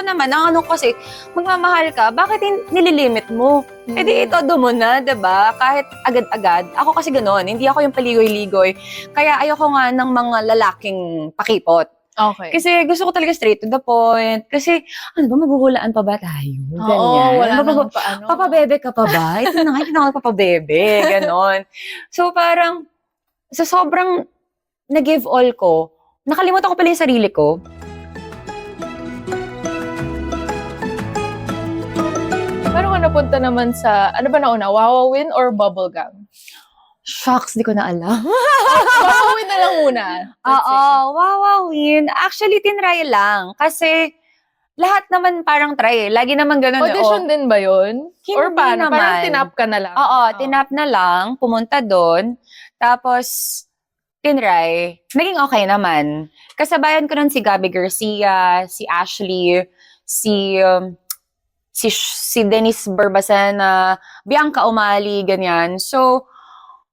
naman, ang ano kasi, magmamahal ka, bakit nililimit mo? Eh di todo mo na, 'di ba? Kahit agad-agad. Ako kasi gano'n, hindi ako yung paligoy-ligoy. Kaya ayoko nga ng mga lalaking pakipot. Okay. Kasi gusto ko talaga straight to the point. Kasi, ano ba, maghuhulaan pa ba tayo? Ganyan. Oo, wala Ano ba, nang paano. papabebe ka pa ba? Ito na nga, hindi na ako papabebe. Ganon. So parang, sa sobrang nag-give all ko, nakalimutan ko pala yung sarili ko. Paano ka napunta naman sa, ano ba nauna, Wowowin or Bubblegum? Shucks, di ko na alam. Wowowin na lang muna. Oo, wawawin. Actually, tinry lang. Kasi, lahat naman parang try eh. Lagi naman ganun eh. Audition din ba yun? Or Hindi paano? naman. Parang tinap ka na lang? Oo, tinap na lang, pumunta doon, tapos tinry, naging okay naman. Kasabayan ko nun si Gabby Garcia, si Ashley, si Denise Barbacena, Bianca Umali, ganyan. So,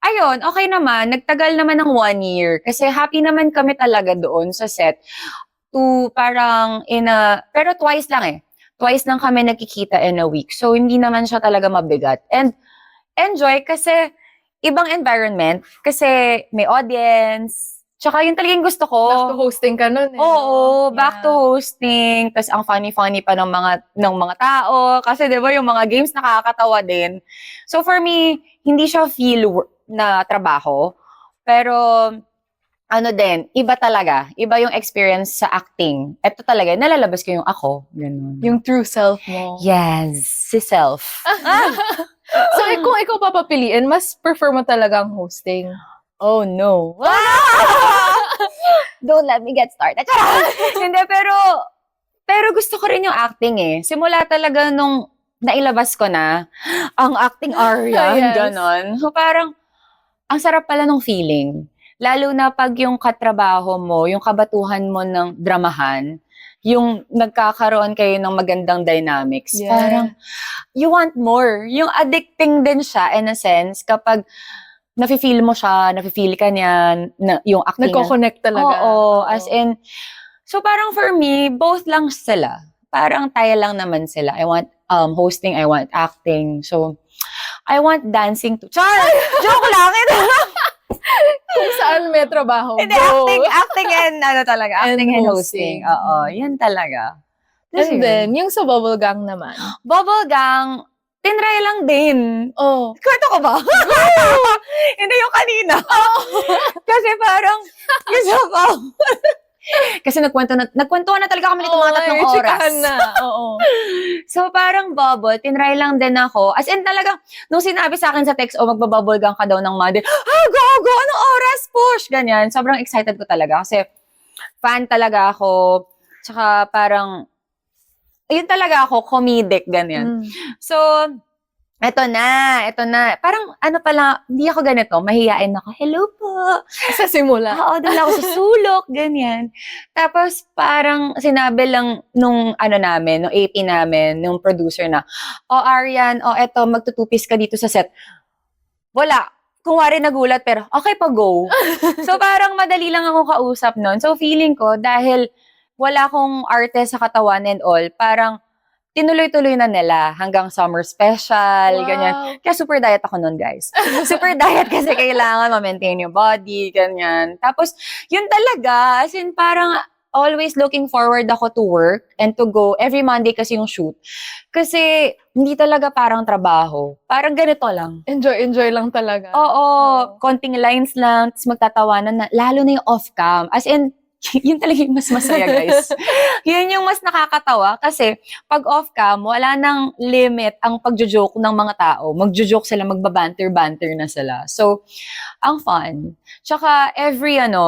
ayun, okay naman. Nagtagal naman ng 1 year. Kasi happy naman kami talaga doon sa set. Parang pero twice lang eh. Twice lang kami nakikita in a week. So, hindi naman siya talaga mabigat. And, enjoy kasi ibang environment. Kasi may audience. Tsaka yun talagang gusto ko. Back to hosting ka nun eh. Oo, Yeah. back to hosting. Tapos ang funny-funny pa ng mga tao. Kasi 'di ba yung mga games nakakatawa din. So for me, hindi siya feel na trabaho. Pero ano din, iba talaga. Iba yung experience sa acting. Ito talaga, nalalabas ko yung ako. Ganun. Yung true self mo. Yes, si self. So, kung ikaw papapiliin, mas prefer mo talaga ang hosting. Oh no. Don't let me get started. Hindi, pero gusto ko rin yung acting eh. Simula talaga nung nailabas ko na ang acting Aryan, Yes. ganon. So parang, ang sarap pala nung feeling. Lalo na pag yung katrabaho mo, yung kabatuhan mo ng dramahan, yung nagkakaroon kayo ng magandang dynamics. Yeah. Parang, you want more. Yung addicting din siya, in a sense, kapag nafe-feel mo siya, nafe-feel ka niya, yung acting. Nagko-connect talaga. Oo, as in, so parang for me, both lang sila. Parang tayo lang naman sila. I want hosting, I want acting. So, I want dancing too. Char! Joke lang! Kung saan may trabaho. Hindi, go. acting and talaga, acting and hosting. hosting. Oo, yan talaga. And then, yung sa Bubblegang naman. Bubblegang, tinry lang din. Oh. Kwento ko ba? Hindi yung kanina. Kasi parang, kasi nagkwentuhan na talaga kami nito mga 3 oras. Na. Oo. So parang bubble, tinry lang din ako. As in talagang, nung sinabi sa akin sa text, magbabubble gang ka daw ng mother, go, anong oras, push, ganyan. Sobrang excited ko talaga kasi fan talaga ako. Tsaka parang, ayun talaga ako, comedic, ganyan. So, eto na. Parang pala, hindi ako ganito, mahihain ako. Hello po. Sa simula. Oo, doon ako sa sulok, ganyan. Tapos parang sinabi lang nung namin, nung AP namin, nung producer na, Arian, eto, magtutupis ka dito sa set. Wala. Kung wari nagulat, pero okay pa, go. So parang madali lang ako kausap nun. So feeling ko, dahil wala akong arte sa katawan and all, parang tinuloy-tuloy na nila hanggang summer special, ganyan. Kaya super diet ako nun, guys. Super diet kasi kailangan ma-maintain yung body, ganyan. Tapos, yun talaga, as in parang always looking forward ako to work and to go every Monday kasi yung shoot. Kasi, hindi talaga parang trabaho. Parang ganito lang. Enjoy lang talaga. Oo, konting lines lang, tapos magtatawanan na, lalo na yung off-cam. As in, yun talaga yung mas masaya, guys. Yun yung mas nakakatawa kasi pag off-cam, wala nang limit ang pagjo-joke ng mga tao. Magjo-joke sila, magbabanter-banter na sila. So, ang fun. Tsaka every ang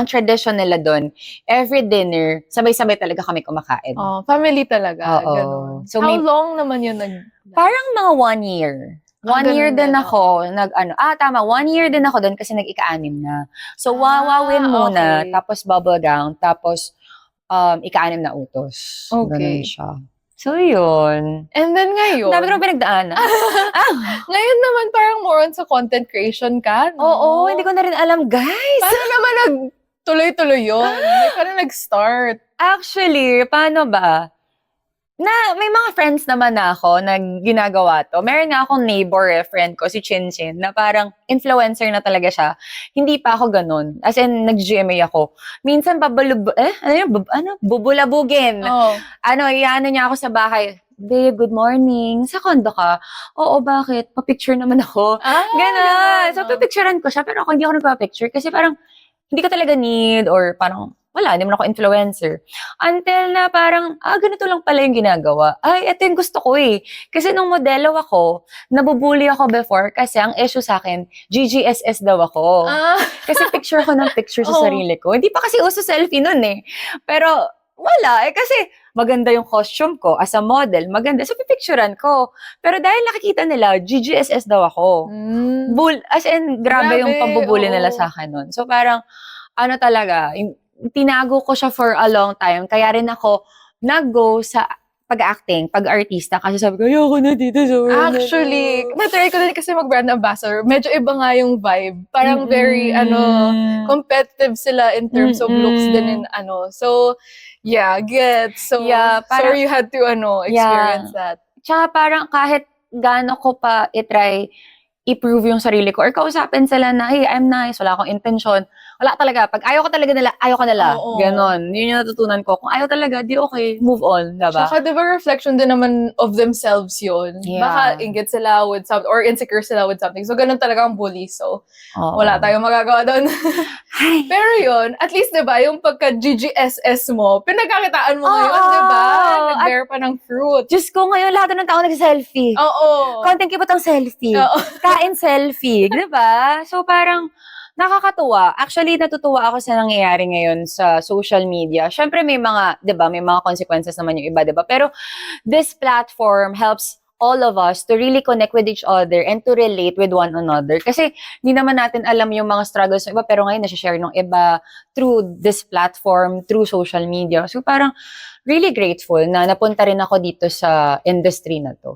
tradition nila doon, every dinner, sabay-sabay talaga kami kumakain. Oh, family talaga. Oo. Ganun. So, How long naman yun parang mga 1 year. 1 year din din ako, 1 year din ako doon kasi nag-ika-anim na. So, wawawin muna, okay. tapos bubblegum, tapos ika-anim na utos. Okay. Ganun siya. So, yun. And then ngayon, Dami rin pinagdaanan. ngayon naman parang more on sa content creation ka, no? Oo, hindi ko na rin alam, guys. Paano naman nagtuloy-tuloy yun? Parang nag-start. Actually, paano ba? May mga friends naman na ako na ginagawa to. Meron nga akong neighbor, friend ko, si Chinchin, na parang influencer na talaga siya. Hindi pa ako ganun. As in, nag-GMA ako. Minsan, bubulabugin. Oh. Iano niya ako sa bahay. Babe, good morning. Sa kondo ka? Oo, bakit? Pa-picture naman ako. Ganon. So, pipicturean ko siya, pero ako hindi ako nagpa-picture kasi parang hindi ko talaga need or parang wala, hindi mo ako influencer. Until na parang, ganito lang pala yung ginagawa. Ay, ito yung gusto ko eh. Kasi nung modelo ako, nabubuli ako before kasi ang issue sa akin, GGSS daw ako. Kasi picture ko ng picture sa sarili ko. Hindi pa kasi uso selfie nun eh. Pero wala eh kasi maganda yung costume ko as a model. Maganda. So, pipicturean ko. Pero dahil nakikita nila, GGSS daw ako. As in, grabe yung pambubuli nila sa akin nun. So, parang, talaga, tinago ko siya for a long time. Kaya rin ako nag-go sa pag-acting, pag-artista. Kasi sabi ko, ayoko na dito. Actually, natry ko din kasi mag-brand ambassador. Medyo iba nga yung vibe. Parang very, competitive sila in terms of looks din and So, yeah, gets. So, parang, sorry you had to, experience that. Tsaka parang kahit gaano ko pa itry i-prove yung sarili ko or kausapin sila na, hey, I'm nice, wala akong intention. Wala talaga. Pag ayaw ko talaga nila, ayaw ko nila. Oo. Ganon. Yun yung natutunan ko. Kung ayaw talaga, di okay, move on. Diba? Saka diba reflection din naman of themselves yun. Yeah. Baka ingit sila with something or insecure sila with something. So, ganun talaga ang bully. So, wala tayong magagawa doon. Pero yun, at least diba, yung pagka-GGSS mo, pinagkakitaan mo ngayon, diba? Nag-bear pa ng fruit. Diyos ko, ngayon lahat ng tao nag-selfie. Oo. Content kibot ang selfie. Kain selfie. Diba? So, parang, nakakatuwa. Actually, natutuwa ako sa nangyayari ngayon sa social media. Syempre may mga, 'di ba, may mga consequences naman yung iba, 'di ba? Pero this platform helps all of us to really connect with each other and to relate with one another. Kasi hindi naman natin alam yung mga struggles ng iba, pero ngayon nasi-share ng iba through this platform, through social media. So parang really grateful na napunta rin ako dito sa industry na to.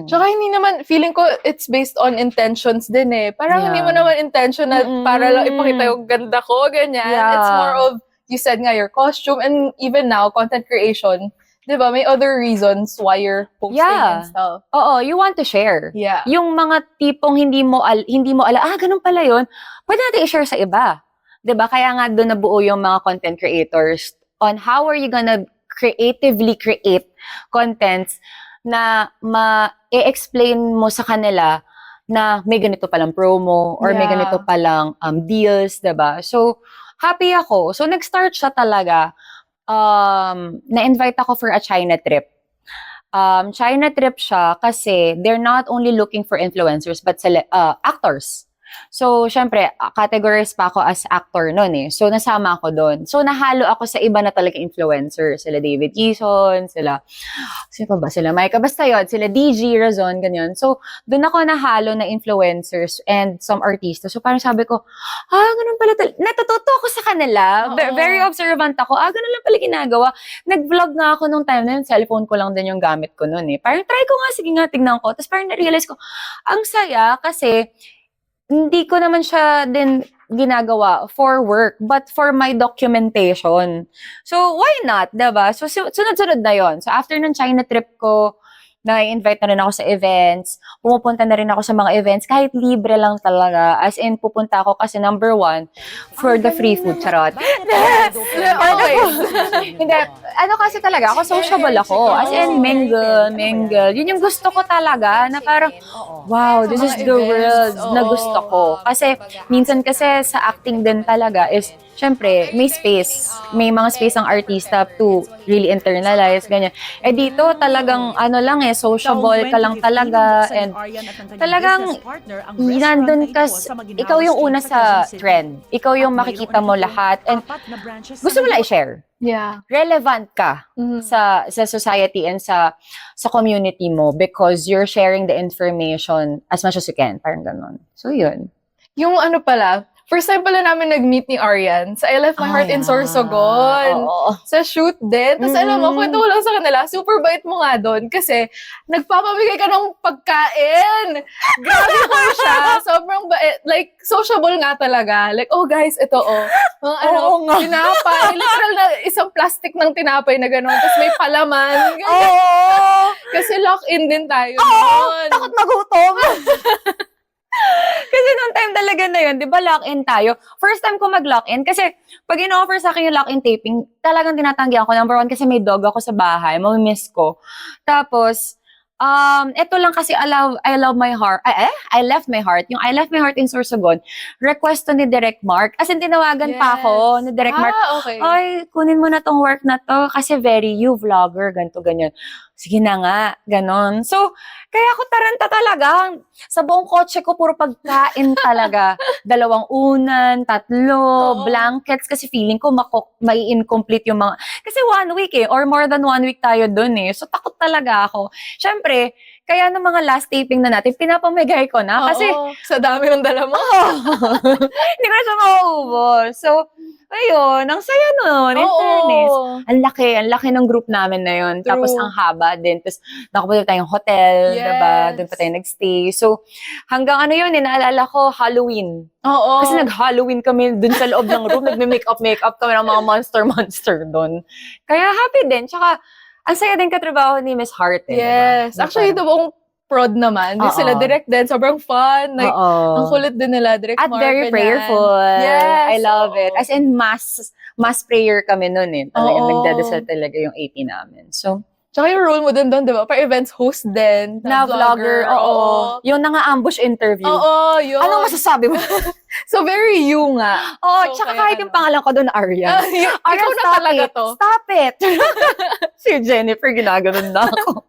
Tsaka hindi naman, feeling ko it's based on intentions din eh. Parang hindi mo naman intention na para lang ipakita yung ganda ko, ganyan. It's more of, you said nga, your costume and even now, content creation. Diba, may other reasons why you're posting and stuff. Oo, you want to share. Yeah. Yung mga tipong hindi mo ala, ganun pala yun, pwede natin i-share sa iba. Diba? Kaya nga doon nabuo yung mga content creators on how are you gonna creatively create contents na ma-explain mo sa kanila na may ganito palang promo or may ganito palang deals, diba? So, happy ako. So, nag-start siya talaga. Na-invite ako for a China trip. China trip siya kasi they're not only looking for influencers but actors. So, syempre, categorized pa ako as actor noon eh. So, nasama ako doon. So, nahalo ako sa iba na talaga influencer. Sila David Kison, sino pa ba? Sila Micah. Basta yun, sila DG, Razon, ganyan. So, doon ako nahalo na influencers and some artists. So, parang sabi ko, ganun pala natututo ako sa kanila. Very observant ako. Ganun lang pala ginagawa. Nag-vlog nga ako nung time na yun. Cellphone ko lang din yung gamit ko noon eh. Parang try ko nga, sige nga, tignan ko. Tapos parang na-realize ko, ang saya kasi hindi ko naman siya din ginagawa for work, but for my documentation. So, why not, diba? So, sunod-sunod na yon. So, after ng China trip ko, na-invite na rin ako sa events, pumupunta na rin ako sa mga events, kahit libre lang talaga. As in, pupunta ako kasi number 1, for the free food, charot. Hindi, kasi talaga, ako sociable ako. As in, mingle. Yun yung gusto ko talaga, na parang, wow, this is the world na gusto ko. Kasi, minsan kasi sa acting din talaga is, syempre, may space. May mga space ang artista to really internalize, ganyan. Dito talagang, sociable ka lang talaga. And talagang, nandun ka, ikaw yung una sa trend. Ikaw yung makikita mo lahat. And gusto mo lang i-share. Yeah. Relevant ka sa society and sa community mo because you're sharing the information as much as you can. Parang ganun. So, yun. Yung pala, First time pala namin nag-meet ni Arian sa I Left My Heart in yeah. Sorsogon. Oo. Sa shoot din. Tapos alam mo, Mm. kwento ko lang sa kanila, super bait mo nga doon kasi nagpapamigay ka ng pagkain. Grabe ko siya. Sobrang bait. Like, sociable nga talaga. Like, oh guys, ito Mga Oo nga. tinapay. Literal na isang plastic ng tinapay na gano'n. Tapos may palaman. Ganyan. Oo! Kasi lock-in din tayo Oo! doon. Takot magutom! Kasi noong time talaga na yun, di ba lock-in tayo? First time ko mag-lock-in kasi pag in-offer sa akin yung lock-in taping, talagang tinatanggihan ko. Number one, kasi may dog ako sa bahay, mamimiss ko. Tapos, ito lang kasi I Love My Heart, I Left My Heart, yung I Left My Heart in Sorsogon, request to ni Direct Mark. As in, tinawagan pa ako ni Direct Mark. Okay. Ay, kunin mo na tong work na to kasi very you vlogger, ganito, ganyan. Sige na nga, ganon. So, kaya ako taranta talaga. Sa buong kotse ko, puro pagkain talaga. 2 unan, 3, Oo. blankets, kasi feeling ko may incomplete yung mga, kasi 1 week or more than 1 week tayo dun So, takot talaga ako. Syempre, kaya ng mga last taping na natin, pinapamigay ko na. Kasi, Oo, sa dami ng dala mo. hindi ko na siya mauubos. So, ayun, ang saya nun, in fairness. Ang laki ng group namin na yun. True. Tapos ang haba din. Tapos nakapunta tayong hotel, Yes. diba? Doon pa tayo nagstay. So, hanggang naalala ko, Halloween. Oo. Kasi nag-Halloween kami dun sa loob ng room. Nagme-makeup kami ng mga monster doon. Kaya happy din. Tsaka, ang saya din katrabaho ni Miss Heart. Yes. Diba? Actually, ito buong prod naman. Di Oo. sila direct din. Sobrang fun. Like, Oo. ang kulit din nila. Direct At Mark, very ganyan. prayerful. Yes. I love it. Oo. As in, mass prayer kami nun Talagang Oo. nagdadasal talaga yung AP namin. So, Tsaka yung role mo din doon, di ba? Pa-events host din. na vlogger, oo. Yung ambush interview. Oo, yun. Anong masasabi mo? So, very you nga. Oo, So, tsaka kaya kahit yung pangalan ko doon, Arya. Arya, Ikaw na talaga to. Stop it! Si Jennifer, ginaganon na ako.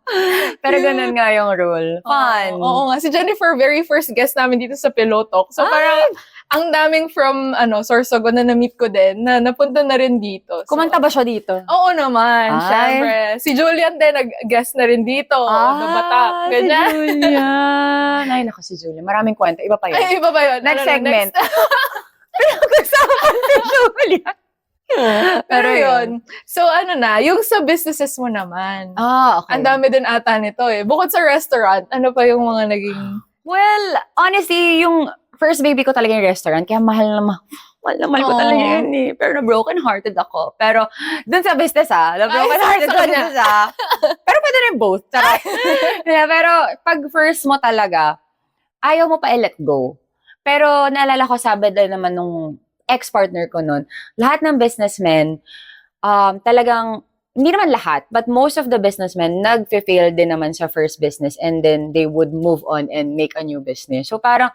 Pero ganun nga yung role. Fun. Oo nga. Si Jennifer, very first guest namin dito sa Pilotok. So, parang ang daming from Sorsogon na na-meet ko din, na napunta na rin dito. So, Kumanta ba siya dito? Oo naman, Ay. syempre. Si Julian din, nag-guest na rin dito. Batak. Ganyan. Si Julian. Ay, naku, si Julian. Maraming kwento. Iba pa yun. Ay, iba ba yun? Next Ano, segment. next- Pag-usapan si Julian. Pero yun. So, yung sa businesses mo naman. Okay. Ang dami din ata nito Bukod sa restaurant, ano pa yung mga naging... Well, honestly, yung first baby ko talaga yung restaurant, kaya mahal na mahal ko talaga yun Pero na-broken-hearted ako. Pero, dun sa business na-broken-hearted Ay, sa sa business Pero pwede rin both. Charot. Yeah, pero, pag first mo talaga, ayaw mo pa i-let go. Pero, naalala ko, sabi din naman nung ex-partner ko nun, lahat ng businessmen, talagang, hindi naman lahat, but most of the businessmen, nag-fail din naman sa first business and then they would move on and make a new business. So parang,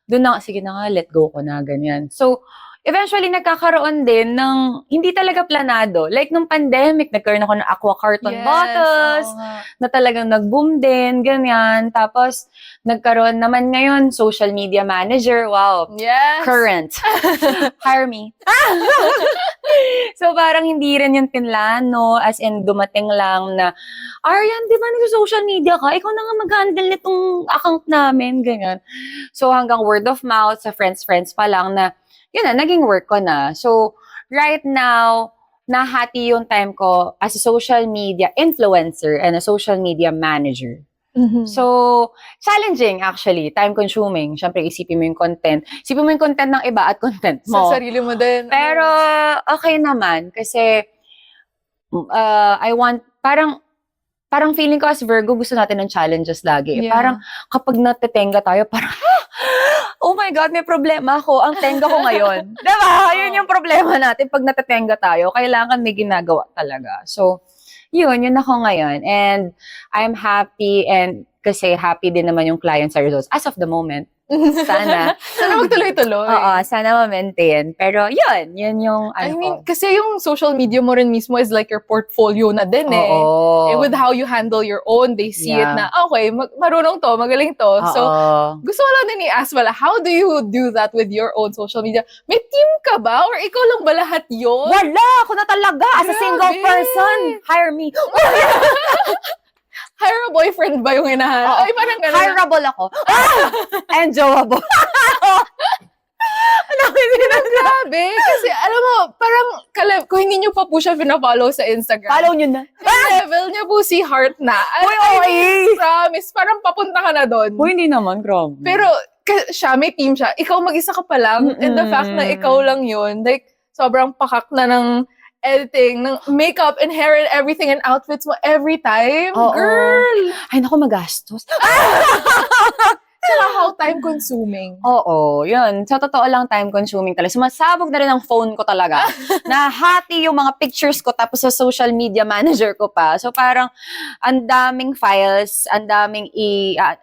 doon na, sige na nga, let go ko na, ganyan. So, eventually, nagkakaroon din ng hindi talaga planado. Like, nung pandemic, nagkaroon ako ng aqua carton bottles, oo nga. na talagang nag-boom din, ganyan. Tapos, nagkaroon naman ngayon, social media manager, wow, Yes. current. Hire me. So, parang hindi rin yung pinlano, as in, dumating lang na, Aryan, di ba nag-social media ka? Ikaw na nga mag-handle nitong account namin, ganyan. So, hanggang word of mouth, sa friends pa lang na, yun na, naging work ko na. So, right now, nahati yung time ko as a social media influencer and a social media manager. Mhm. So, challenging actually, time-consuming. Siyempre, isipin mo yung content. Isipin mo yung content ng iba at content sa mo. sarili mo din. Pero, okay naman. Kasi, I want, parang feeling ko as Virgo, gusto natin ng challenges lagi. Yeah. Parang, kapag natetenga tayo, parang, oh my God, may problema ako. Ang tenga ko ngayon. Diba? Yun yung problema natin. Pag natetenga tayo, kailangan may ginagawa talaga. So, yun ako ngayon. And I'm happy and kasi happy din naman yung client sa results as of the moment. Sana. Sana magtuloy-tuloy. Oo, sana ma-maintain. Pero yun yung I ano mean, ko. kasi yung social media mo rin mismo is like your portfolio na din Oo. With how you handle your own, they see it Yeah. na, okay, marunong to, magaling to. So, Oo. gusto ko lang din i-ask pala, how do you do that with your own social media? May team ka ba? Or ikaw lang ba lahat yun? Wala! Ako na talaga! As a single Grabe. person! Hire me! Hire a boyfriend ba yung hinahanap? Oo. Ay, parang gano'n. Hireable ako. Enjoyable. Grabe. Kasi alam mo, parang kung hindi nyo pa po siya pina-follow sa Instagram, Follow nyo na. level niya po si Heart na. Uy, okay. Promise, parang papunta ka na doon. Uy, hindi naman, grabe. Pero siya, may team siya. Ikaw mag-isa ka pa lang. And the fact na ikaw lang yun, like, sobrang pakak na ng editing, ng makeup and hair and everything and outfits mo every time. Oo. Girl! Ay, naku, magastos. Tsaka how time-consuming. Oo, yun. Sa totoo lang, time-consuming talaga. Sumasabog na rin ang phone ko talaga. Nahati yung mga pictures ko tapos sa social media manager ko pa. So parang ang daming files, ang daming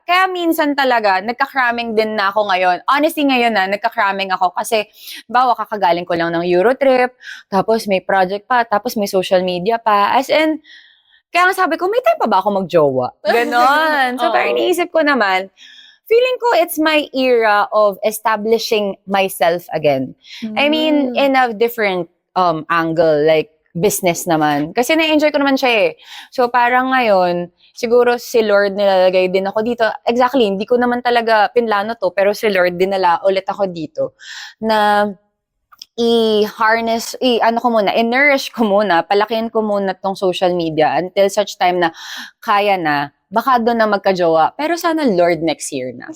kaya minsan talaga, nagka-cramming din na ako ngayon. Honestly, ngayon nagka-cramming ako kasi bawa kakagaling ko lang ng Eurotrip, tapos may project pa, tapos may social media pa. As in, kaya nga sabi ko, may time pa ba ako mag-jowa? Ganon. So parang iniisip ko naman, feeling ko it's my era of establishing myself again. I mean, in a different angle, like business naman. Kasi na-enjoy ko naman siya eh. So parang ngayon, siguro si Lord nilalagay din ako dito. Exactly, hindi ko naman talaga pinlano to, pero si Lord dinala ulit ako dito na i-harness, i-nourish ko muna, palakihin ko muna tong social media until such time na kaya na, baka doon na magka-jowa. Pero sana Lord next year na.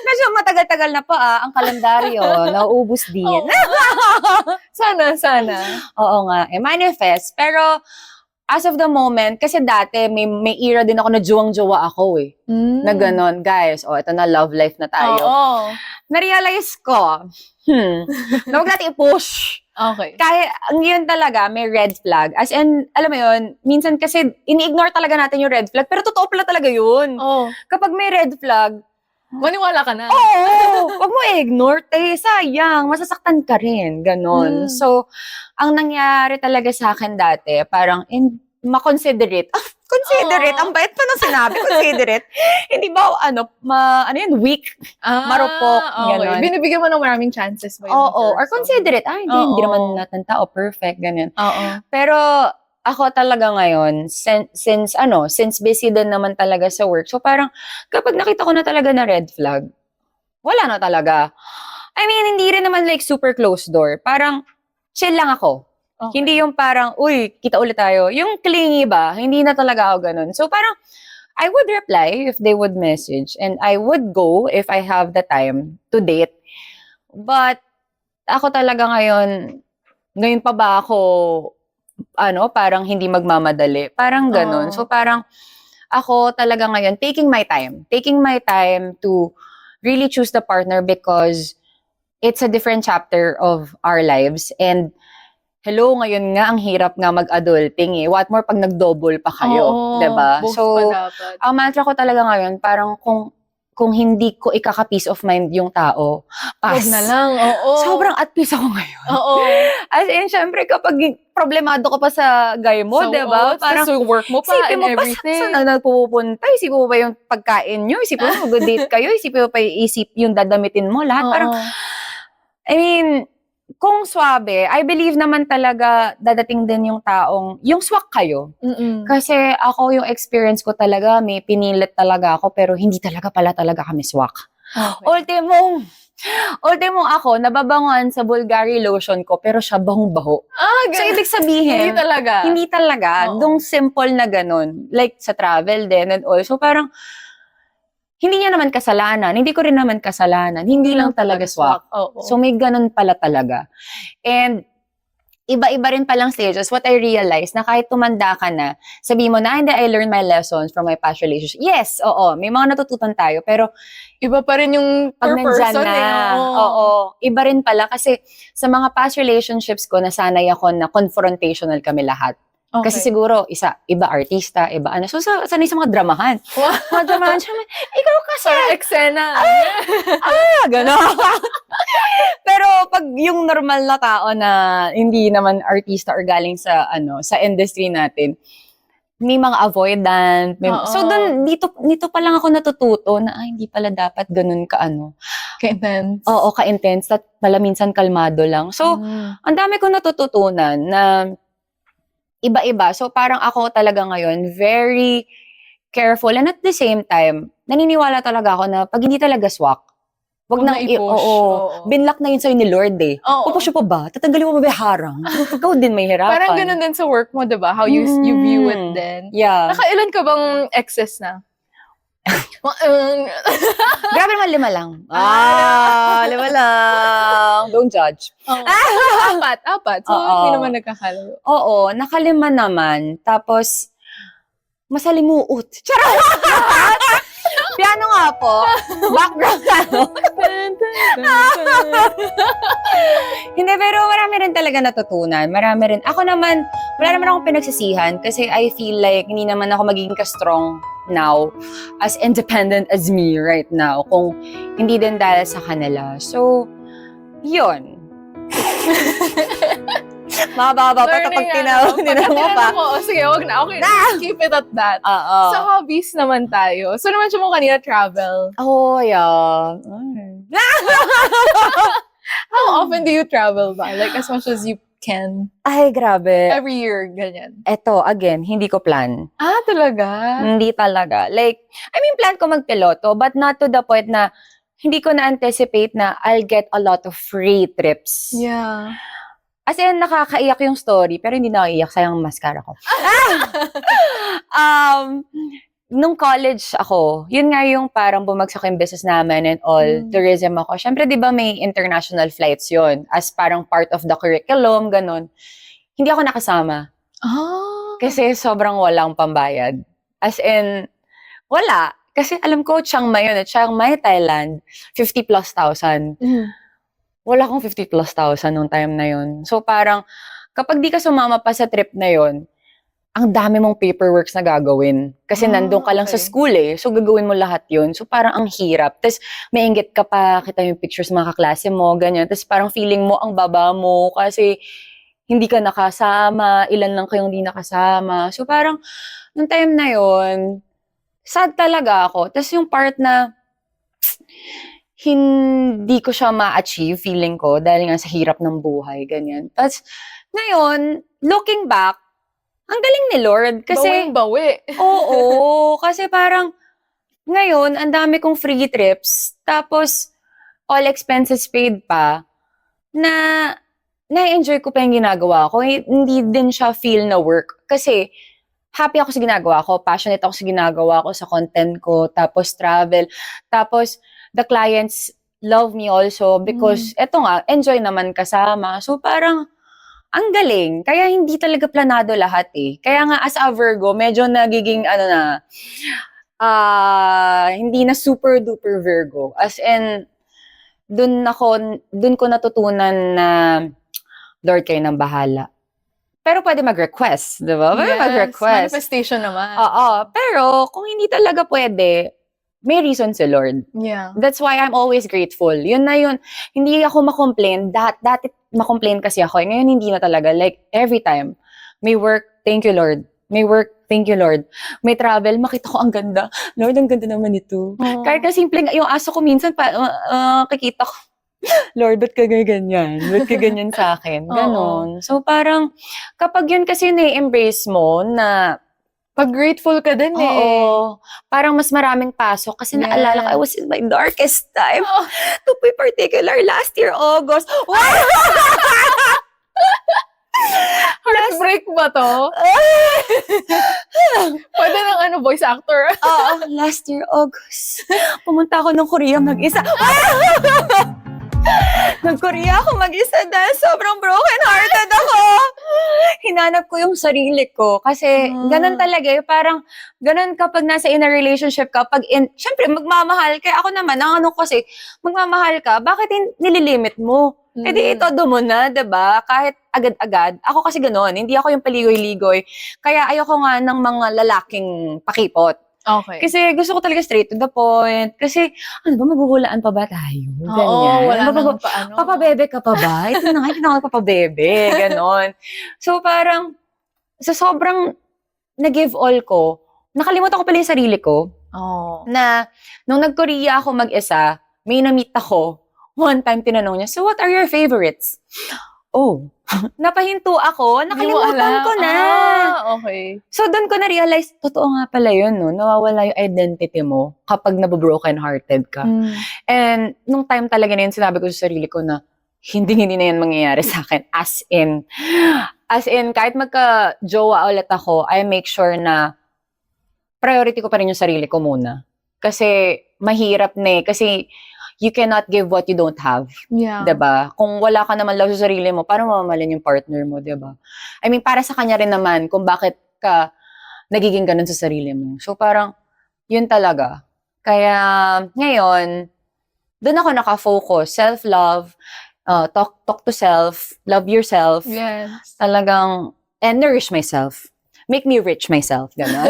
Medyo matagal-tagal na pa ang kalendaryo. Nauubos din. Sana. Oo nga. Manifest. Pero as of the moment, kasi dati may era din ako na juwang-jowa ako eh. Na ganon, guys. Ito na, love life na tayo. Na-realize ko, na huwag natin i-push. Okay. Kaya, yun talaga, may red flag. As in, alam mo yun, minsan kasi, ini-ignore talaga natin yung red flag, pero totoo pala talaga yun. Kapag may red flag, maniwala ka na. Oo! Huwag mo i-ignore, sayang, masasaktan ka rin, ganon. So, ang nangyari talaga sa akin dati, parang, ma-considerate. Considerate? Ang bait pa nung sinabi, considerate. Hindi ba, weak, marupok, gano'n. Binibigyan mo ng maraming chances ba yun? Oo, or considerate. Hindi naman natin tao, perfect, ganyan. Oo. Pero, ako talaga ngayon, since busy din naman talaga sa work, so parang, kapag nakita ko na talaga na red flag, wala na talaga. I mean, hindi rin naman like super closed door. Parang, chill lang ako. Okay. Hindi yung parang, uy, kita ulit tayo. Yung clingy ba, hindi na talaga ako ganun. So parang, I would reply if they would message. And I would go if I have the time to date. But, ako talaga ngayon pa ba ako, parang hindi magmamadali. Parang ganun. So parang, ako talaga ngayon, taking my time to really choose the partner because it's a different chapter of our lives. And, hello, ngayon nga, ang hirap nga mag-adulting eh. What more pag nag-double pa kayo, diba? So, ang mantra ko talaga ngayon, parang kung hindi ko ikaka-peace of mind yung tao, pass. Huwag na lang, Sobrang at peace ako ngayon. As in, syempre, kapag problemado ka pa sa guy mo, diba? Parang, so work mo pa and everything. Saan na nagpupunta? Isipin mo ba yung pagkain nyo? Isipin mo, mag-date kayo? Isipin mo pa yung dadamitin mo? Lahat parang, I mean, kung swabe, I believe naman talaga dadating din yung taong, yung swak kayo. Kasi ako, yung experience ko talaga, may pinilit talaga ako, pero hindi talaga pala talaga kami swak. Okay. Ultimo ako, nababanguan sa Bulgari lotion ko, pero siya bahong-baho. So, ibig sabihin, hindi talaga. Dong simple na ganun. Like, sa travel din and all. So, parang, hindi niya naman kasalanan. Hindi ko rin naman kasalanan. Hindi lang talaga swak. So, may ganun pala talaga. And, iba-iba rin palang stages. What I realized, na kahit tumanda ka na, sabi mo na, hindi, I learned my lessons from my past relationship. Yes, oo. May mga natutunan tayo. Pero, iba pa rin yung pag nandyan na. Oo. Iba rin pala. Kasi, sa mga past relationships ko, nasanay ako na confrontational kami lahat. Okay. Kasi siguro, iba artista, iba ano. So, sanay sa mga dramahan. Mga dramahan siya, ikaw kasi. Parang eksena. Gano'n. Pero pag yung normal na tao na hindi naman artista or galing sa industry natin, may mga avoidant. So, dito pa lang ako natututo na, hindi pala dapat ganun ka-intense. Oo, ka-intense. At pala minsan kalmado lang. So, ang dami ko natututunan na iba-iba. So, parang ako talaga ngayon, very careful. And at the same time, naniniwala talaga ako na pag hindi talaga swak, Wag Huwag na, na i-push. oo. Oo. Binlock na yun sa'yo ni Lord eh. Oo. Pupush mo pa ba? Tatanggalin mo ba yung harang? Ikaw din may hirapan. Parang ganun din sa work mo, diba? How you view it then. Yeah. Nakailan ka bang exes na? Grabe naman, 5 lang. 5 lang. Don't judge. Apat. So, Oo. hindi naman nagkakalayo. Oo, nakalima naman. Tapos, masalimuot. Charot! Piano nga po. Background ano. Hindi, pero marami rin talaga natutunan. Marami rin. Ako naman, wala naman akong pinagsisihan kasi I feel like hindi naman ako magiging ka-strong now, as independent as me right now, kung hindi din dahil sa kanila. So, yun. Mababa pa kapag tinaw mo pa. Sige, wag na. Okay, keep it at that. Oo. Sa hobbies naman tayo. So naman siya mo kanina, travel. Oh, yeah. How often do you travel ba? Like, as much as you can. Ay, grabe. Every year, ganyan. Eto, again, hindi ko plan. Talaga? Hindi talaga. Like, I mean, plan ko magpiloto, but not to the point na hindi ko na-anticipate na I'll get a lot of free trips. Yeah. As in, nakakaiyak yung story, pero hindi nakaiyak, sayang mascara ko. Nung college ako, yun nga yung parang bumagsak yung business namin and all, tourism ako. Siyempre, di ba may international flights yun as parang part of the curriculum, ganun. Hindi ako nakasama. Kasi sobrang walang pambayad. As in, wala. Kasi alam ko, Chiang Mai yun. Chiang Mai, Thailand, 50 plus thousand. Wala akong 50 plus thousand nung time na yun. So parang, kapag di ka sumama pa sa trip na yun, ang dami mong paperworks na gagawin. Kasi nandun ka lang sa school eh. So gagawin mo lahat yun. So parang ang hirap. Tapos may inggit ka pa, kita yung pictures ng mga kaklase mo, ganyan. Tapos parang feeling mo ang baba mo kasi hindi ka nakasama, ilan lang kayong hindi nakasama. So parang, nung time na yun, sad talaga ako. Tapos yung part na, hindi ko siya ma-achieve, feeling ko, dahil nga sa hirap ng buhay, ganyan. Tapos, ngayon, looking back, ang galing ni Lord. Kasi, bawing-bawi. oo, kasi parang, ngayon, ang dami kong free trips, tapos, all expenses paid pa, na, na-enjoy ko pa yung ginagawa ko. Hindi din siya feel na work. Kasi, happy ako sa ginagawa ko, passionate ako sa ginagawa ko, sa content ko, tapos travel, tapos, the clients love me also because eto nga, enjoy naman kasama. So parang, ang galing. Kaya hindi talaga planado lahat eh. Kaya nga as a Virgo, medyo nagiging hindi na super duper Virgo. As in, dun ko natutunan na Lord, kayo nang bahala. Pero pwede mag-request, di ba? Pwede mag-request. Manifestation naman. Oo. Pero kung hindi talaga pwede, may reason si Lord. Yeah. That's why I'm always grateful. Yun na yun. Hindi ako makomplain. Dati makomplain kasi ako. Ngayon hindi na talaga. Like, every time. May work, thank you, Lord. May work, thank you, Lord. May travel, makita ko ang ganda. Lord, ang ganda naman ito. Kahit na simpleng, yung aso ko minsan, kikita ko, Lord, ba't ka ganyan? Ba't ka ganyan sa akin? Ganon. So parang, kapag yun kasi na-embrace mo na, pag grateful ka din eh. Oo. Parang mas maraming pasok. Kasi naalala ko, I was in my darkest time. To be particular, last year, August. Wow! Heartbreak ba to? Pwede ng voice actor. Last year, August. Pumunta ako ng Korea mag-isa. Nag-Korea ako mag-isa dahil sobrang broken-hearted ako. Hinanap ko yung sarili ko. Kasi ganun talaga eh. Parang ganun kapag nasa in a relationship ka. Siyempre, magmamahal. Kaya ako naman, kasi, magmamahal ka, bakit nililimit mo? E di itodo mo na, diba? Kahit agad-agad. Ako kasi ganun. Hindi ako yung paligoy-ligoy. Kaya ayoko nga ng mga lalaking pakipot. Okay. Kasi gusto ko talaga straight to the point. Kasi, maghuhulaan pa ba tayo? Ganyan. Oo, wala nang paano. Papabebe ka pa ba? Ito na nga, hindi na ako papabebe. Ganon. So, parang, sa sobrang nag-give all ko, nakalimutan ko pala yung sarili ko. Na, nung nag-Korea ako mag-isa, may na-meet ako. One time, tinanong niya, so what are your favorites? Napahinto ako. Nakalimutan ko na. Okay. So, doon ko na-realize, totoo nga pala yun, no? Nawawala yung identity mo kapag nabobroken-hearted ka. And, nung time talaga na yun, sinabi ko sa sarili ko na, hindi na yan mangyayari sa akin. As in, kahit magka-jowa ulit ako, I make sure na priority ko pa rin yung sarili ko muna. Kasi, mahirap na eh. Kasi, you cannot give what you don't have. Yeah. Diba? Kung wala ka naman love sa sarili mo, parang mamamalin yung partner mo, diba? I mean, para sa kanya rin naman kung bakit ka nagiging ganun sa sarili mo. So, parang, yun talaga. Kaya, ngayon, doon ako nakafocus. Self-love, talk to self, love yourself. Yes. Talagang, and nourish myself. Make me rich myself, gano'n.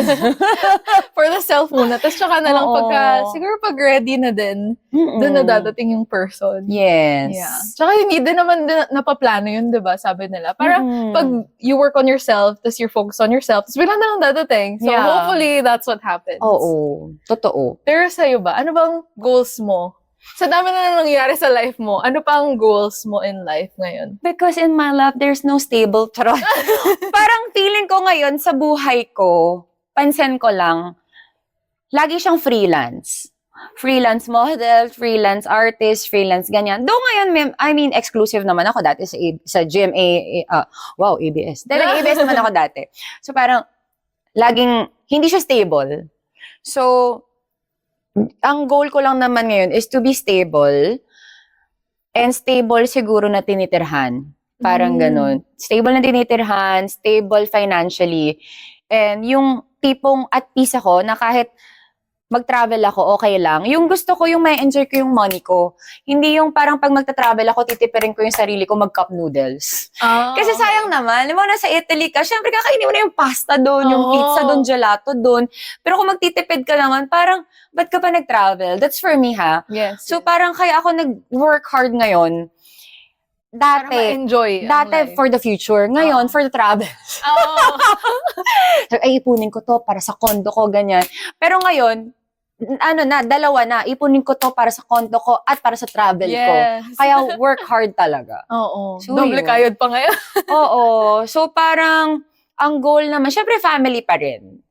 For the self muna. Tapos tsaka na lang Oo. siguro pag ready na din, doon na dadating yung person. Yes. Yeah. Tsaka hindi din naman napaplano yun, di ba? Sabi nila. Parang pag you work on yourself, tapos you focus on yourself, tapos bigla na lang dadating. So Yeah. hopefully, that's what happens. Oo. Totoo. Pero sa'yo ba? Ano bang goals mo? Sa dami na nangyayari sa life mo, ano pa ang goals mo in life ngayon? Because in my life, there's no stable charot. Parang feeling ko ngayon sa buhay ko, pansin ko lang, lagi siyang freelance. Freelance model, freelance artist, freelance ganyan. Though ngayon, exclusive naman ako dati sa GMA, ABS. Dahil ABS naman ako dati. So parang, laging, hindi siya stable. So, ang goal ko lang naman ngayon is to be stable and stable siguro na tinitirhan. Parang ganun. Stable na tinitirhan, stable financially. And yung tipong at peace ako na kahit mag-travel ako, okay lang. Yung gusto ko, yung may enjoy ko yung money ko. Hindi yung parang pag magta-travel ako, titipirin ko yung sarili ko mag-cup noodles. Kasi sayang naman, alam mo, nasa Italy ka, syempre kakainin mo na yung pasta doon, yung pizza doon, gelato doon. Pero kung magtitipid ka naman, parang, ba't ka pa nag-travel? That's for me, ha? Yes. So parang kaya ako nag-work hard ngayon. Para Dati, ma-enjoy ang life. for the future. Ngayon, for the travel. So, ay, ipunin ko to para sa kondo ko, ganyan. Pero ngayon, dalawa na. Ipunin ko to para sa kondo ko at para sa travel ko. Kaya work hard talaga. Oo. So, Doble yun. kayod pa ngayon. Oo. So, parang, ang goal naman, syempre family pa rin.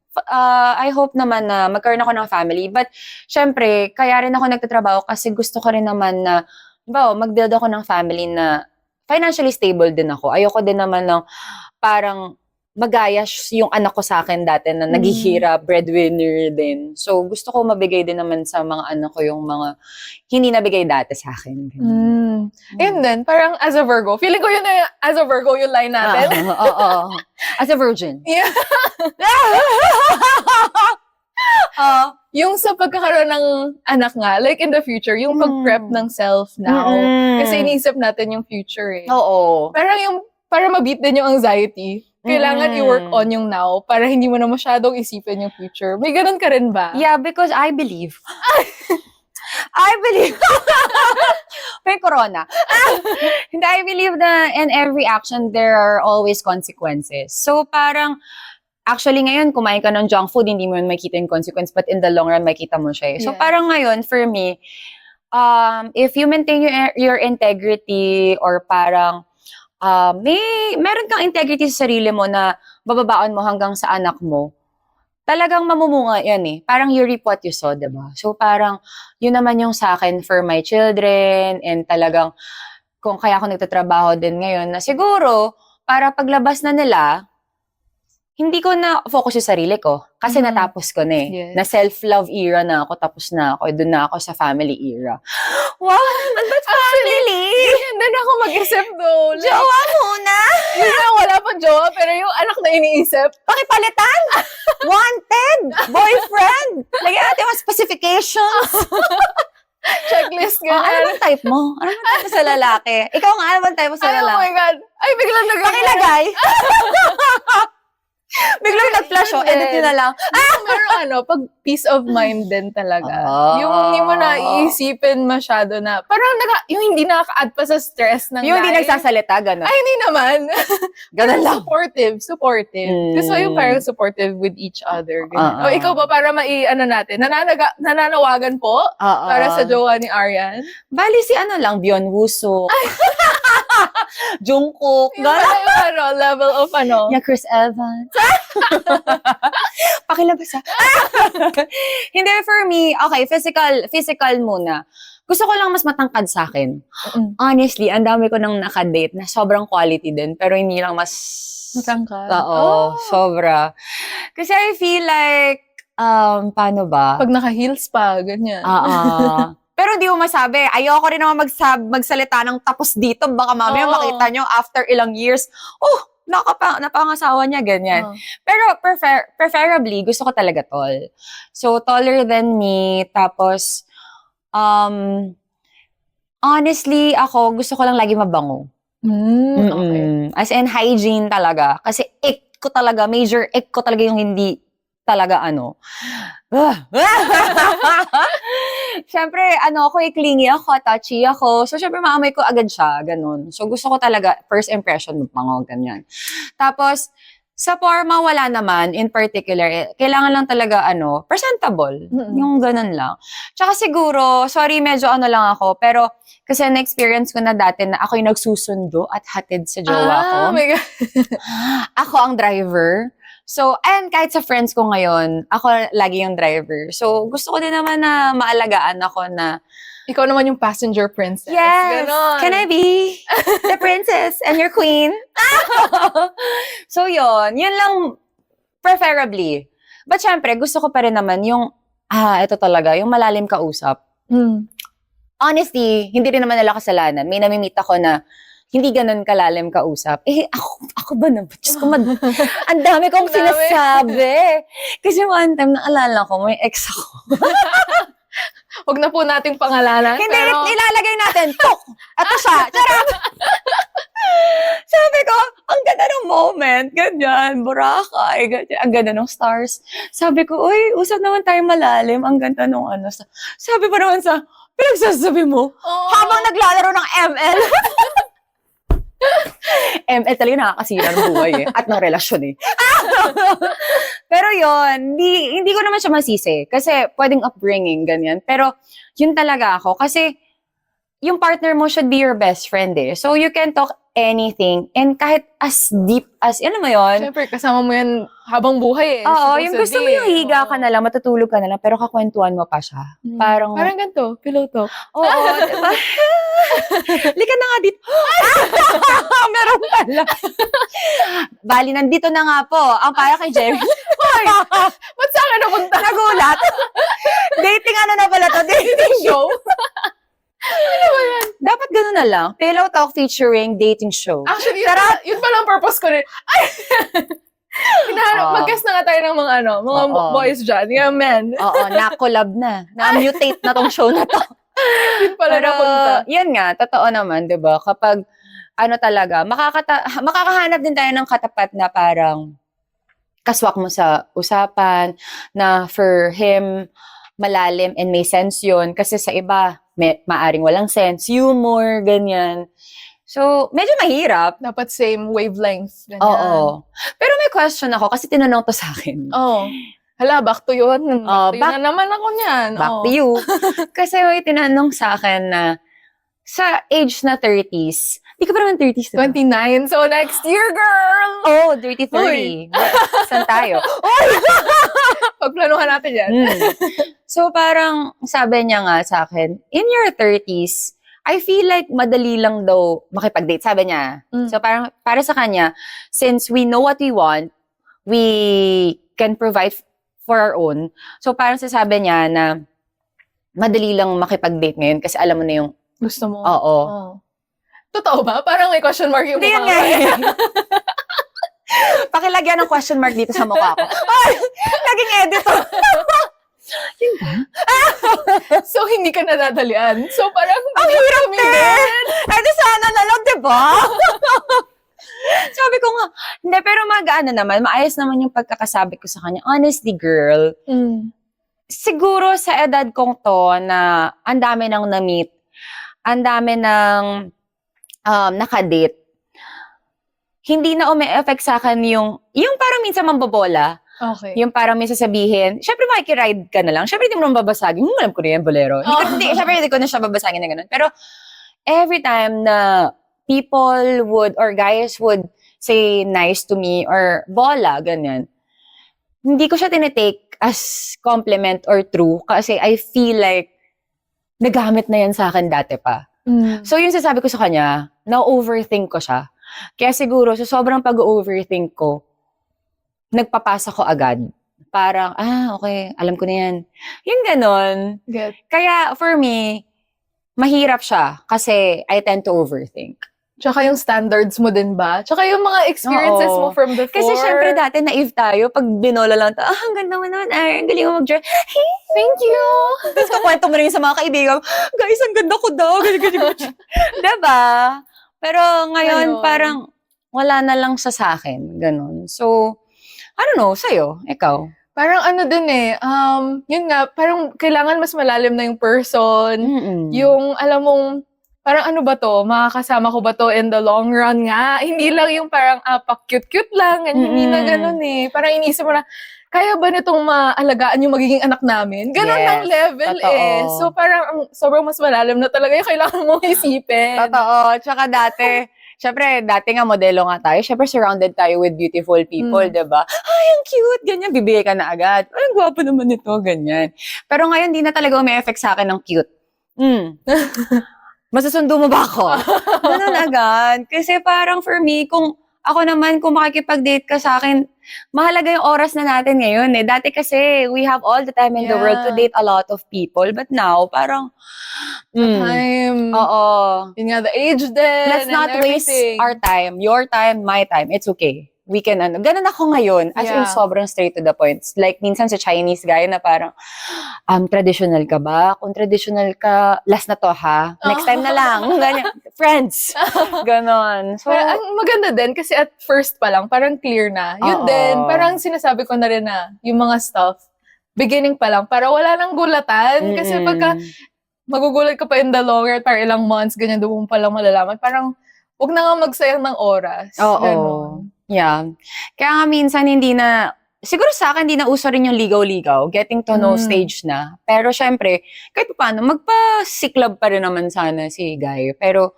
I hope naman na magkaroon ako ng family. But, syempre, kaya rin ako nagtatrabaho kasi gusto ko rin naman na, mag-build ako ng family na financially stable din ako. Ayoko din naman ng parang magaya yung anak ko sa akin dati na naghihirap, breadwinner din. So, gusto ko mabigay din naman sa mga anak ko yung mga hindi nabigay dati sa akin. And then, parang as a Virgo, feeling ko yun na as a Virgo yung line natin. Oo. As a virgin. Yeah. Yung sa pagkakaroon ng anak nga, like in the future, yung pag-prep ng self now. Kasi iniisip natin yung future eh. Oo. Parang yung, para ma-beat din yung anxiety, kailangan i-work on yung now para hindi mo na masyadong isipin yung future. May ganun ka rin ba? Yeah, because I believe. May corona. Hindi, I believe na in every action, there are always consequences. So parang, actually ngayon, kumain ka ng junk food, hindi mo yun makita yung consequence, but in the long run, makita mo siya. So parang ngayon, for me, if you maintain your integrity or parang, meron kang integrity sa sarili mo na bababaon mo hanggang sa anak mo, talagang mamumunga yan eh. Parang you reap what you sow, diba? So parang, yun naman yung sa akin for my children and talagang, kung kaya ako nagtatrabaho din ngayon, na siguro, para paglabas na nila, hindi ko na focus yung sarili ko. Kasi natapos ko na eh. Yes. Na self-love era na ako, tapos na ako. Doon na ako sa family era. Wow! Ba't family? Hindi na ako mag-isip though. Like, Jowa muna! yun na, wala pang jowa, pero yung anak na iniisip. Pakipalitan! Wanted! Boyfriend! Lagyan natin mga specifications. Checklist Ano ganyan. bang type mo? Ano bang type mo sa lalaki? Ikaw nga, ano bang type mo sa Ay, oh lalaki? my God. Ay, biglang Pakilagay! Biglang nag-flash, edit nyo na lang. Pero pag peace of mind din talaga. Ah. Yung hindi mo na iisipin masyado na, parang yung hindi nakaka-add pa sa stress ng Yung hindi life. nagsasalita, gano'n. Ay, hindi naman. Gano'n lang. Supportive. Gusto yung parang supportive with each other. Ah, O ikaw ba, para natin, nananawagan po para sa jowa ni Arian? Bali si Bion Wuso. Jungkook. Yung level of Yeah, Chris Evans. Pakilabas Hindi, for me, okay, physical muna. Gusto ko lang mas matangkad sa akin. Honestly, ang dami ko nang nakadate na sobrang quality din, pero hindi lang mas... Matangkad? Oo, sobra. Kasi I feel like, paano ba? Pag naka-heels pa, ganyan. Pero hindi mo masabi. Ayoko rin naman magsalita ng tapos dito. Baka mamaya makita nyo after ilang years, napangasawa niya, ganyan. Pero preferably, gusto ko talaga tall. So, taller than me. Tapos, honestly, ako, gusto ko lang lagi mabango. Okay. As in, hygiene talaga. Kasi major ick ko talaga yung hindi talaga Siyempre, ako, clingy ako, touchy ako. So, siyempre, maamoy ko agad siya, ganun. So, gusto ko talaga, first impression, mabango, ganyan. Tapos, sa forma, wala naman, in particular. Kailangan lang talaga, presentable. Yung ganun lang. Tsaka siguro, sorry, medyo lang ako, pero, kasi na-experience ko na dati na ako yung nagsusundo at hatid sa jowa ko. Oh my God. Ako ang driver. So, and kahit sa friends ko ngayon, ako lagi yung driver. So, gusto ko din naman na maalagaan ako na... Ikaw naman yung passenger princess. Yes! Ganon. Can I be the princess and your queen? So, yun lang preferably. But syempre, gusto ko pa rin naman yung, ito talaga, yung malalim kausap. Honestly, hindi rin naman nila kasalanan. May namimit ako na hindi ganun kalalim kausap. Ako ba naman? Diyos ko, ang dami kong sinasabi. Kasi one time, naalala ko, may ex ako. Huwag na po nating pangalanan. Hindi, pero... ilalagay natin. Tok! Ito siya. Charot! Sabi ko, ang ganda ng moment. Ganyan, Boracay. Ganyan, ang ganda ng stars. Sabi ko, uy, usap naman tayo malalim. Ang ganda ng Sabi pa naman pinagsasabi mo, habang naglalaro ng ML. ML talaga nakakasira ng buhay at ng relasyon Pero yun, hindi ko naman siya masisi. Kasi pwedeng upbringing, ganyan. Pero yun talaga ako. Kasi yung partner mo should be your best friend So you can talk anything. And kahit as deep as, mo yun? Siyempre, kasama mo yan habang buhay Oo, yung gusto mo yung higa ka na lang, matutulog ka na lang, pero kakwentuhan mo pa siya. Parang ganito, pillow talk. Oo, diba? Lika na nga dito. Meron pala. Bali, nandito na nga po. Ang para kay Jerry. Hoy! Ba't sa akin napunta? Nagulat. Dating na pala to? Dating show? Ano ba yan? Dapat gano'n na lang. Pillow Talk featuring dating show. Actually, yun pala ang purpose ko rin. Ay! Mag-guess na nga tayo ng mga boys dyan. Yung men. Oo, na-collab na. Na-mutate na tong show na to. Yun pala napunta. Yan nga, totoo naman, di ba? Kapag, talaga, makakahanap din tayo ng katapat na parang kaswak mo sa usapan, na for him, malalim and may sense yun. Kasi sa iba, maaring walang sense, humor, ganyan. So, medyo mahirap. Dapat same wavelength. Ganyan. Oo. Pero may question ako kasi tinanong to sa akin. Oo. Hala, back to yun. Back to yun na naman ako niyan. Back to you. Kasi may tinanong sa akin na sa age na 30s, di ka pa naman 30s, diba? 29. So, next year, girl! Oh, dirty 30. Saan tayo? Pagplanuhan natin yan. So, parang sabi niya nga sa akin, in your 30s, I feel like madali lang daw makipag-date. Sabi niya. So, parang para sa kanya, since we know what we want, we can provide for our own. So, parang sasabi niya na madali lang makipag-date ngayon kasi alam mo na yung gusto mo. Oo. Totoo ba? Parang may question mark yung mukha. Hindi nga. Pakilagyan ng question mark dito sa mukha ko. Ay! Naging editor. Yun ba? So, hindi ka nadadalian. So, parang ang hirap din! Edi sana na lang, diba? Sabi ko nga, hindi, pero naman, maayos naman yung pagkakasabi ko sa kanya. Honestly, girl, siguro sa edad kong to na ang dami nang na-meet, ang dami nang nakadate, hindi na umi-effect sa akin yung parang minsan mambobola. Okay. Yung parang may sasabihin, syempre makikiride ka na lang. Syempre hindi mo naman babasagin. Alam ko na yan, bolero. Syempre hindi ko na siya babasagin na gano'n. Pero every time na people would, or guys would say nice to me or bola, ganyan, hindi ko siya tinitake as compliment or true kasi I feel like nagamit na yan sa akin dati pa. So, yung sasabi ko sa kanya, na-overthink ko siya. Kaya siguro, sa sobrang pag-overthink ko, nagpapasa ko agad. Parang, okay, alam ko na yan. Yung ganon. Get. Kaya, for me, mahirap siya kasi I tend to overthink. Tsaka yung standards mo din ba? Tsaka yung mga experiences Oo. mo from before. Kasi syempre dati naive tayo. Pag binola lang tayo, ang ganda mo naman, ang galing mo mag-draw. Hey, Thank you! tapos kukwento mo rin sa mga kaibigan, guys, ang ganda ko daw. Diba? Pero ngayon, Ayun. parang wala na lang sa akin. Ganon. So, I don't know, sa'yo, ikaw. Parang ano din yun nga, parang kailangan mas malalim na yung person. Yung, alam mong, parang ano ba to, makakasama ko ba to in the long run nga? Hindi lang yung parang, pa-cute-cute lang, hindi na ganun eh. Parang iniisip mo na, kaya ba nitong maalagaan yung magiging anak namin? Ganon Yes, ang level totoo. eh. So parang sobrang mas malalim na talaga yung kailangan mong isipin. Totoo. Tsaka dati, syempre, dati nga modelo nga tayo. Syempre, surrounded tayo with beautiful people, diba? Ay, ang cute! Ganyan, bibigay ka na agad. Ay, ang gwapo naman nito, ganyan. Pero ngayon, di na talaga umi-effect sa akin ng cute. Masusundo mo ba ako? Ganun agad. Kasi parang for me, kung ako naman, kung makikipag-date ka sa akin, mahalaga yung oras na natin ngayon eh. Dati kasi, we have all the time in the world to date a lot of people. But now, parang, Time. oo. Yun nga, the age din. Let's and not waste everything. our time. Your time, my time. It's okay. We can, ganun ako ngayon. As in, Yeah. sobrang straight to the point. Like, minsan sa Chinese guy na parang, traditional ka ba? Kung traditional ka, last na to ha? Next time na lang. Ganyan. Friends. Ganon. So, Pero ang maganda din kasi at first pa lang, parang clear na. Yun Oo. din, parang sinasabi ko na rin na yung mga stuff, beginning pa lang, para wala nang gulatan. Kasi pagka magugulat ka pa in the long run, parang ilang months, ganyan, doon mo pa lang malalaman. Parang, huwag na nga magsayang ng oras. oo. Ganon. Yeah. Kaya nga minsan hindi na, siguro sa akin hindi na uso rin yung ligaw-ligaw, getting to know stage na. Pero syempre, kahit pa paano, magpa-siklab pa rin naman sana si Guy. Pero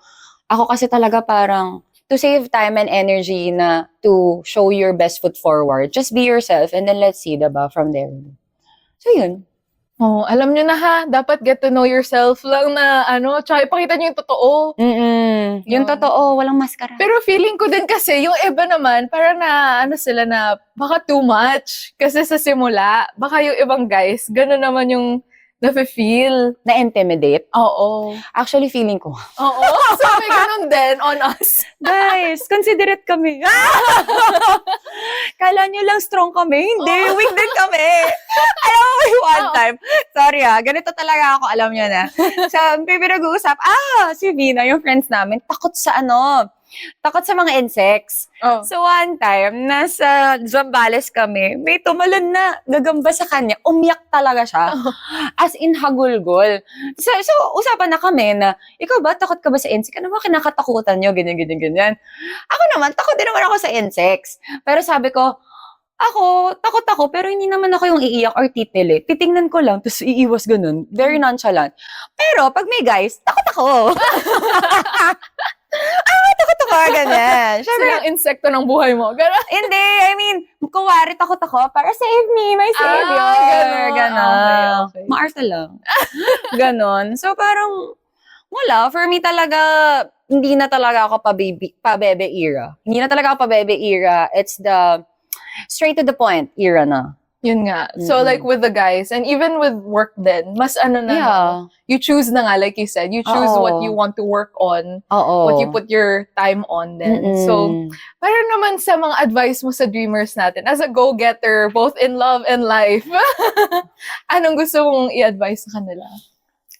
ako kasi talaga parang, to save time and energy na to show your best foot forward, just be yourself and then let's see, diba, from there. So yun. Oh, alam nyo na ha, dapat get to know yourself lang na tsaka ipakita nyo yung totoo. Yung Yun. totoo, walang maskara. Pero feeling ko din kasi, yung iba naman, parang na, sila na, baka too much. Kasi sa simula, baka yung ibang guys, gano'n naman yung nafe-feel. Na-intimidate. Oo. Actually, feeling ko. Oo. So, may ganun din on us. Guys, considerate kami. Kala nyo lang strong kami. Hindi, weak din kami. Alam mo, may one time. Sorry ganito talaga ako, alam nyo na. Sa pinag-uusap, si Vina, yung friends namin, takot sa mga insects. Oh. So one time, nasa Zambales kami, may tumalon na gagamba sa kanya. Umiyak talaga siya. As in, hagulgol. So, usapan na kami na, ikaw ba, takot ka ba sa insect? Ano ba kinakatakutan nyo? Ganyan. Ako naman, takot din naman ako sa insects. Pero sabi ko, takot ako, pero hindi naman ako yung iiyak or titilit. Titingnan ko lang, tapos iiwas ganun. Very nonchalant. Pero, pag may guys, takot ako. Takot ako, ganyan. Siyempre, Silang insekto ng buhay mo. Ganon. hindi, I mean, kuwari takot ako, para save me, my savior. Ganon. Okay. Maarta lang. Ganon. So, parang, wala. For me talaga, hindi na talaga ako pa-bebe era. Hindi na talaga ako pa-bebe era. It's the straight to the point era na. Yun nga. So, like, with the guys, and even with work din, mas Yeah. you choose na nga, like you said, you choose Oo. what you want to work on, Oo. what you put your time on then. So, para naman sa mga advice mo sa dreamers natin, as a go-getter, both in love and life, anong gusto mong i-advise sa kanila?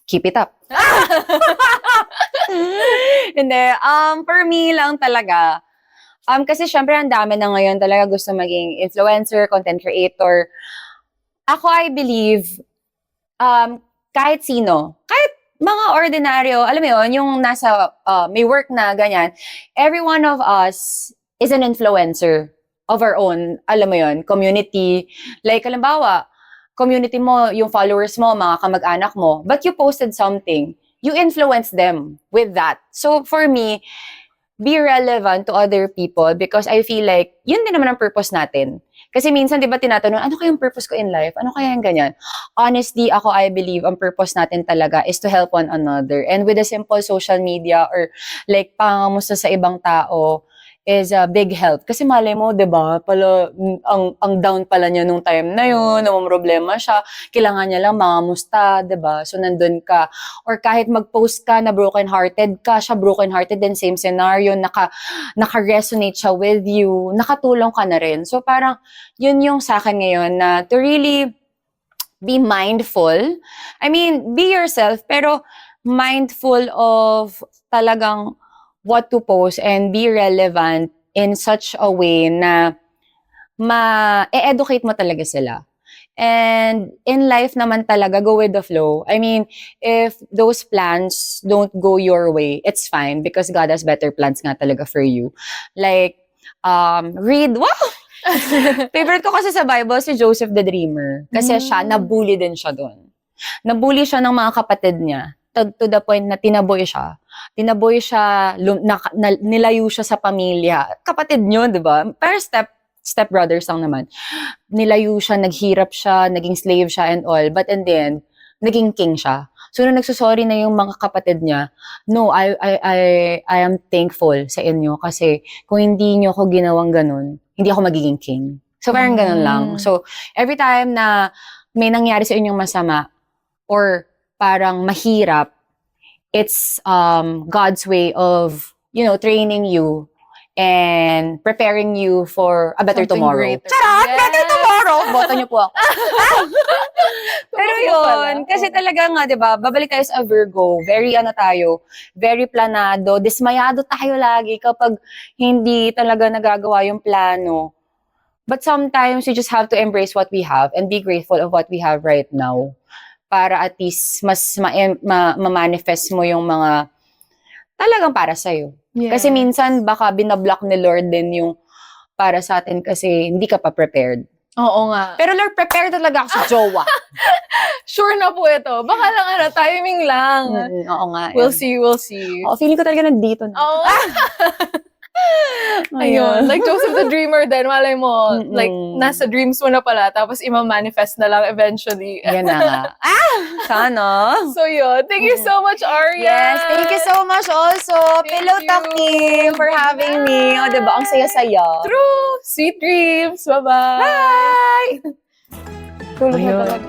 Keep it up. Hindi. For me lang talaga, kasi syempre ang dami na ngayon talaga gusto maging influencer, content creator. Ako, I believe, kahit sino, kahit mga ordinaryo, alam mo yun, yung nasa, may work na, ganyan, every one of us is an influencer of our own, alam mo yun, community. Like, halimbawa, community mo, yung followers mo, mga kamag-anak mo, but you posted something, you influence them with that. So, for me, be relevant to other people because I feel like yun din naman ang purpose natin. Kasi minsan, di ba, tinatanong, ano kayang purpose ko in life? Ano kaya yung ganyan? Honestly, I believe, ang purpose natin talaga is to help one another. And with a simple social media or like pangamusta sa ibang tao is a big help. Kasi malay mo, di ba, pala, ang down pala niya nung time na yun, namang problema siya, kailangan niya lang mangamusta, di ba? So, nandun ka. Or kahit mag-post ka na broken-hearted ka, siya broken-hearted din, same scenario, naka-resonate siya with you, nakatulong ka na rin. So, parang, yun yung sa akin ngayon na to really be mindful. I mean, be yourself, pero mindful of talagang what to post and be relevant in such a way na ma-educate mo talaga sila. And in life naman talaga, go with the flow. I mean, if those plans don't go your way, it's fine because God has better plans nga talaga for you. Like, read, wow! Favorite ko kasi sa Bible si Joseph the Dreamer. Kasi siya, nabully din siya doon. Nabully siya ng mga kapatid niya. To the point na tinaboy siya. Tinaboy siya, nilayo siya sa pamilya. Kapatid niyo, di ba? Pero step brothers lang naman. Nilayo siya, naghirap siya, naging slave siya and all. But in the end, naging king siya. So, nung nagsusorry na yung mga kapatid niya, no, I am thankful sa inyo kasi kung hindi niyo ako ginawang ganun, hindi ako magiging king. So, parang ganun lang. So, every time na may nangyari sa inyong masama or parang mahirap, it's God's way of, training you and preparing you for a better Something tomorrow. greater. Charot! Yes! Better tomorrow! Boto niyo po ako. Pero yun, kasi talaga nga, di ba, babalik tayo sa Virgo, very very planado, dismayado tayo lagi kapag hindi talaga nagagawa yung plano. But sometimes, you just have to embrace what we have and be grateful of what we have right now. Para at least mas ma-manifest mo yung mga talagang para sa'yo. Yes. Kasi minsan baka binablock ni Lord din yung para sa atin kasi hindi ka pa prepared. Oo nga. Pero Lord, prepared talaga ako sa jowa. Sure na po ito. Baka lang timing lang. Oo nga. We'll see. Feeling ko talaga nandito na. Oo. Ayun. Like Joseph the Dreamer din, malay mo, like, nasa dreams mo na pala, tapos ima-manifest na lang eventually. Yan na nga. Sana. So yun. Thank you so much, Arya. Yes, thank you so much also. Thank Pillow Talk you. team for having me. O, diba? Ang saya-saya. True. Sweet dreams. Bye-bye. Bye! Tulog na Ayun. talaga.